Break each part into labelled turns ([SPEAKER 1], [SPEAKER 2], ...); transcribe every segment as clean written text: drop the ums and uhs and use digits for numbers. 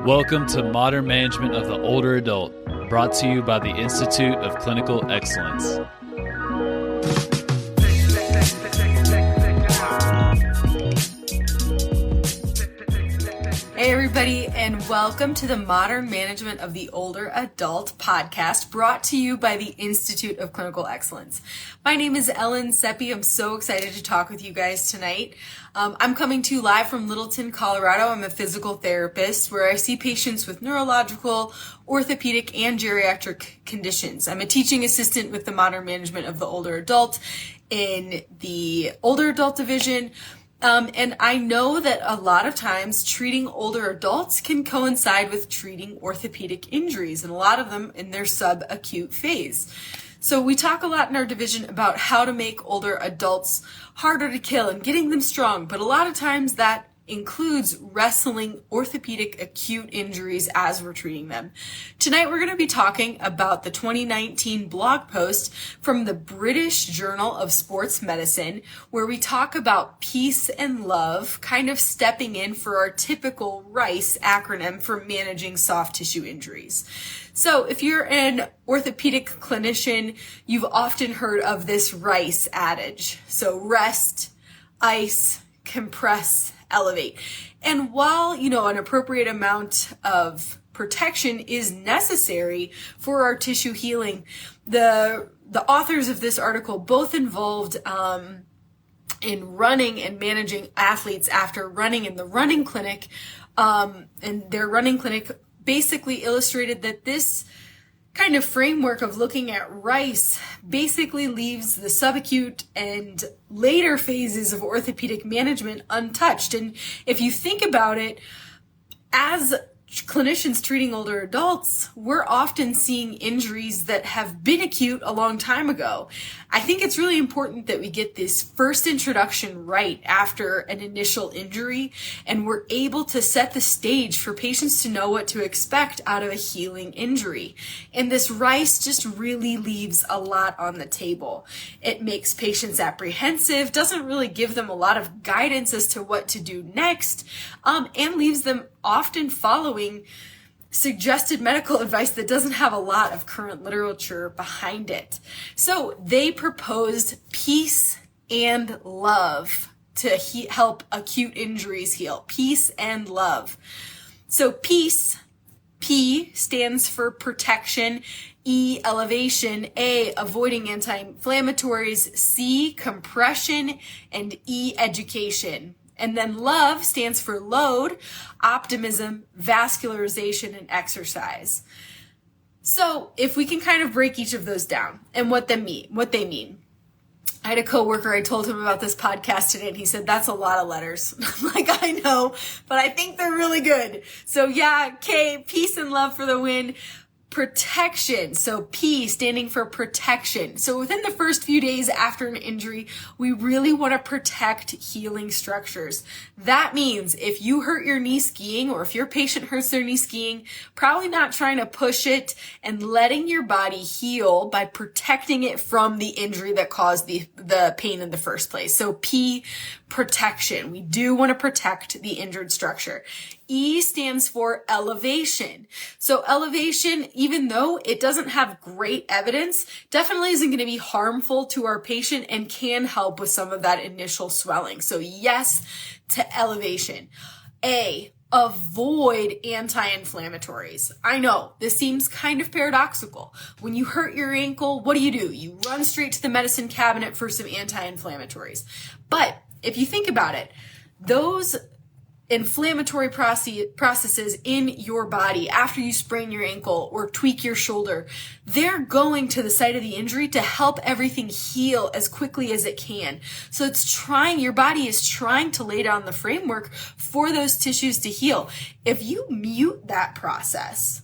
[SPEAKER 1] Welcome to Modern Management of the Older Adult, brought to you by the Institute of Clinical Excellence.
[SPEAKER 2] Hey everybody, and welcome to the Modern Management of the Older Adult podcast, brought to you by the Institute of Clinical Excellence. My name is Ellen Seppi. I'm so excited to talk with you guys tonight. I'm coming to you live from Littleton, Colorado. I'm a physical therapist where I see patients with neurological, orthopedic, and geriatric conditions. I'm a teaching assistant with the Modern Management of the Older Adult in the Older Adult Division. And I know that a lot of times treating older adults can coincide with treating orthopedic injuries, and a lot of them in their subacute phase. So we talk a lot in our division about how to make older adults harder to kill and getting them strong, but a lot of times that includes wrestling orthopedic acute injuries as we're treating them. Tonight we're going to be talking about the 2019 blog post from the British Journal of Sports Medicine, where we talk about peace and love, kind of stepping in for our typical RICE acronym for managing soft tissue injuries. So if you're an orthopedic clinician, you've often heard of this RICE adage. So rest, ice, compress, elevate. And while, an appropriate amount of protection is necessary for our tissue healing, the authors of this article both involved in running and managing athletes after running in the running clinic, and their running clinic basically illustrated that this kind of framework of looking at RICE basically leaves the subacute and later phases of orthopedic management untouched. And if you think about it, as clinicians treating older adults, we're often seeing injuries that have been acute a long time ago. I think it's really important that we get this first introduction right after an initial injury, and we're able to set the stage for patients to know what to expect out of a healing injury. And this RICE just really leaves a lot on the table. It makes patients apprehensive, doesn't really give them a lot of guidance as to what to do next, and leaves them often following suggested medical advice that doesn't have a lot of current literature behind it. So they proposed peace and love to help acute injuries heal. Peace and love. So peace, P stands for protection, E, elevation, A, avoiding anti-inflammatories, C, compression, and E, education. And then love stands for load, optimism, vascularization, and exercise. So if we can kind of break each of those down and what they mean. I had a coworker, I told him about this podcast today, and he said, that's a lot of letters. I'm like, I know, but I think they're really good. So yeah, K, peace and love for the win. Protection. So P standing for protection. So within the first few days after an injury, we really want to protect healing structures. That means if you hurt your knee skiing, or if your patient hurts their knee skiing, probably not trying to push it and letting your body heal by protecting it from the injury that caused the pain in the first place. So P, protection. We do want to protect the injured structure. E stands for elevation. So elevation, even though it doesn't have great evidence, definitely isn't going to be harmful to our patient and can help with some of that initial swelling. So yes to elevation. A, avoid anti-inflammatories. I know this seems kind of paradoxical. When you hurt your ankle, what do? You run straight to the medicine cabinet for some anti-inflammatories. But if you think about it, those inflammatory processes in your body after you sprain your ankle or tweak your shoulder, they're going to the site of the injury to help everything heal as quickly as it can. So your body is trying to lay down the framework for those tissues to heal. If you mute that process,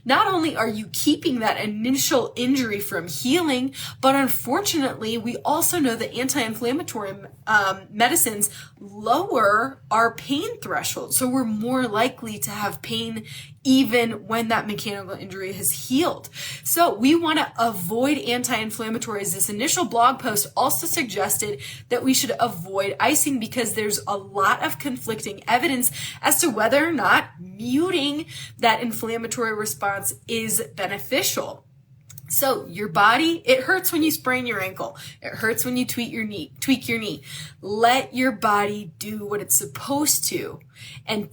[SPEAKER 2] Not only are you keeping that initial injury from healing, but unfortunately, we also know that anti-inflammatory medicines lower our pain threshold. So we're more likely to have pain even when that mechanical injury has healed. So we want to avoid anti-inflammatories. This initial blog post also suggested that we should avoid icing because there's a lot of conflicting evidence as to whether or not muting that inflammatory response is beneficial. So your body, it hurts when you sprain your ankle. It hurts when you tweak your knee. Let your body do what it's supposed to and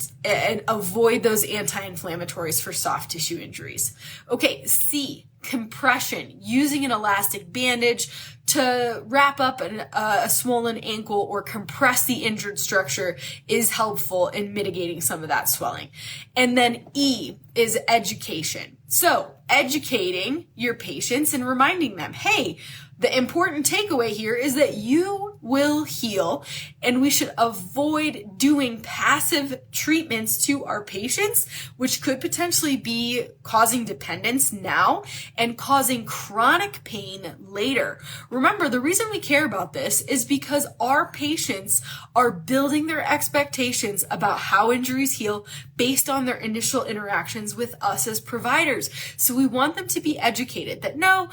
[SPEAKER 2] avoid those anti-inflammatories for soft tissue injuries. Okay, C, compression, using an elastic bandage to wrap up a swollen ankle or compress the injured structure is helpful in mitigating some of that swelling. And then E is education. So educating your patients and reminding them, hey, the important takeaway here is that you will heal and we should avoid doing passive treatments to our patients, which could potentially be causing dependence now and causing chronic pain later. Remember, the reason we care about this is because our patients are building their expectations about how injuries heal based on their initial interactions with us as providers. So we want them to be educated that no,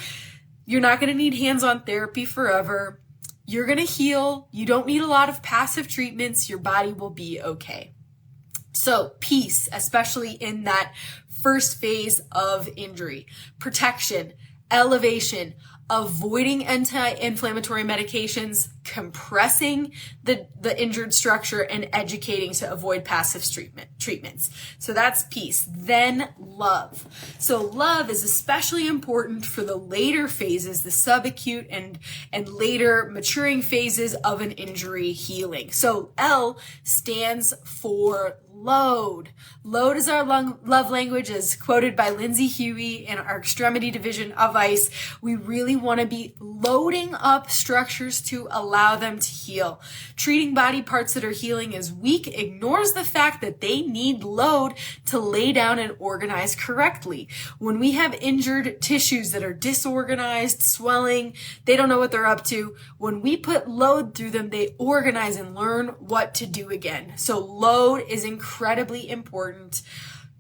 [SPEAKER 2] you're not going to need hands-on therapy forever. You're going to heal. You don't need a lot of passive treatments. Your body will be okay. So peace, especially in that first phase of injury. Protection, elevation, avoiding anti-inflammatory medications, compressing the injured structure, and educating to avoid passive treatments. So that's peace. Then love. So love is especially important for the later phases, the subacute and later maturing phases of an injury healing. So L stands for load. Load is our love language, as quoted by Lindsay Huey in our extremity division of ICE. We really want to be loading up structures to allow them to heal. Treating body parts that are healing as weak ignores the fact that they need load to lay down and organize correctly. When we have injured tissues that are disorganized, swelling, they don't know what they're up to. When we put load through them, they organize and learn what to do again. So load is incredibly important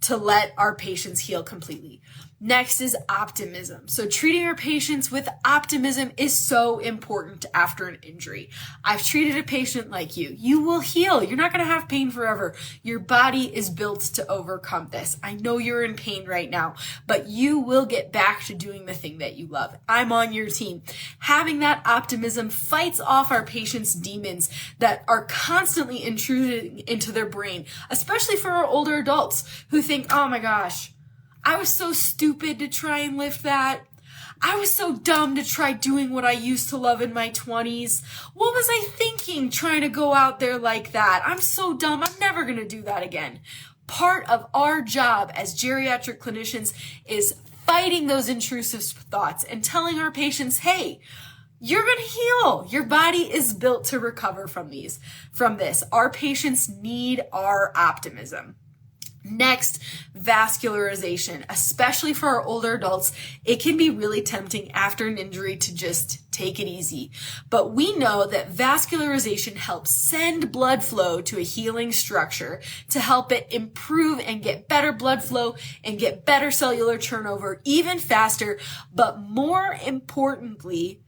[SPEAKER 2] to let our patients heal completely. Next is optimism. So treating our patients with optimism is so important after an injury. I've treated a patient like you. You will heal. You're not going to have pain forever. Your body is built to overcome this. I know you're in pain right now, but you will get back to doing the thing that you love. I'm on your team. Having that optimism fights off our patients' demons that are constantly intruding into their brain, especially for our older adults who think, oh my gosh, I was so stupid to try and lift that. I was so dumb to try doing what I used to love in my 20s. What was I thinking trying to go out there like that? I'm so dumb. I'm never going to do that again. Part of our job as geriatric clinicians is fighting those intrusive thoughts and telling our patients, hey, you're going to heal. Your body is built to recover from this. Our patients need our optimism. Next, vascularization, especially for our older adults. It can be really tempting after an injury to just take it easy. But we know that vascularization helps send blood flow to a healing structure to help it improve and get better blood flow and get better cellular turnover even faster. But more importantly,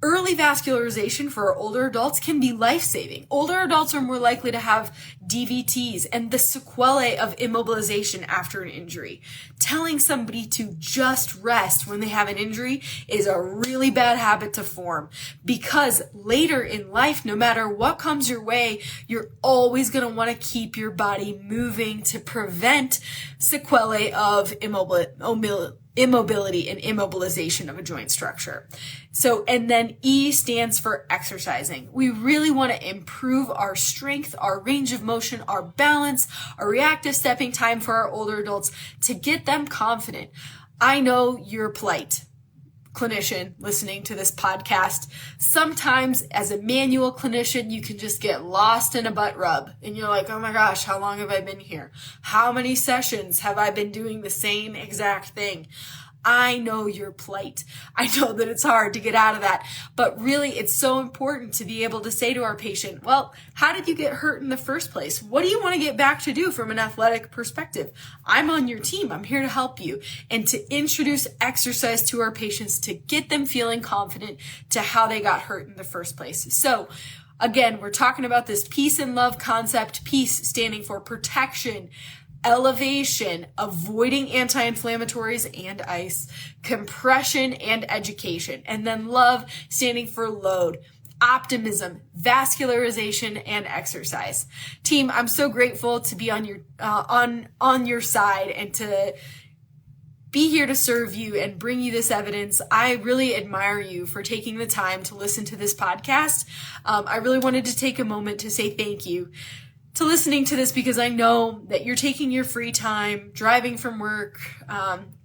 [SPEAKER 2] early vascularization for our older adults can be life-saving. Older adults are more likely to have DVTs and the sequelae of immobilization after an injury. Telling somebody to just rest when they have an injury is a really bad habit to form, because later in life, no matter what comes your way, you're always going to want to keep your body moving to prevent sequelae of immobility and immobilization of a joint structure. So, and then E stands for exercising. We really want to improve our strength, our range of motion, our balance, our reactive stepping time for our older adults to get them confident. I know you're polite. clinician listening to this podcast, sometimes as a manual clinician, you can just get lost in a butt rub and you're like, oh my gosh, how long have I been here? How many sessions have I been doing the same exact thing? I know your plight. I know that it's hard to get out of that, but really it's so important to be able to say to our patient, well, how did you get hurt in the first place? What do you want to get back to do from an athletic perspective? I'm on your team. I'm here to help you, and to introduce exercise to our patients to get them feeling confident to how they got hurt in the first place. So again, we're talking about this peace and love concept, peace standing for protection, elevation, avoiding anti-inflammatories and ice, compression and education, and then love standing for load, optimism, vascularization, and exercise. Team, I'm so grateful to be on your side and to be here to serve you and bring you this evidence. I really admire you for taking the time to listen to this podcast. I really wanted to take a moment to say thank you to listening to this, because I know that you're taking your free time, driving from work,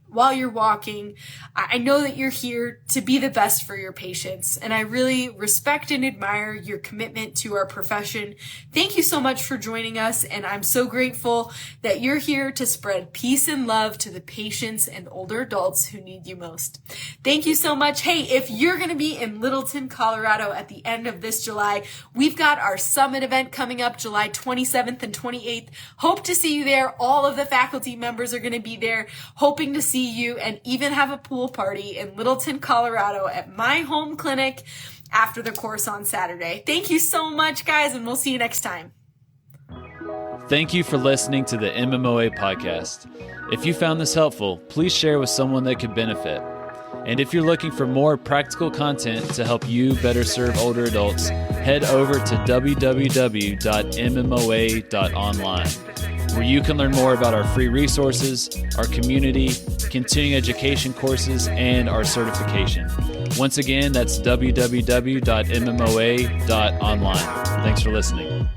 [SPEAKER 2] while you're walking. I know that you're here to be the best for your patients, and I really respect and admire your commitment to our profession. Thank you so much for joining us, and I'm so grateful that you're here to spread peace and love to the patients and older adults who need you most. Thank you so much. Hey, if you're going to be in Littleton, Colorado at the end of this July, we've got our summit event coming up July 27th and 28th. Hope to see you there. All of the faculty members are going to be there, hoping to see you, and even have a pool party in Littleton, Colorado at my home clinic after the course on Saturday. Thank you so much, guys, and we'll see you next time.
[SPEAKER 1] Thank you for listening to the MMOA podcast. If you found this helpful, please share with someone that could benefit. And if you're looking for more practical content to help you better serve older adults, head over to www.mmoa.online, where you can learn more about our free resources, our community, continuing education courses, and our certification. Once again, that's www.mmoa.online. Thanks for listening.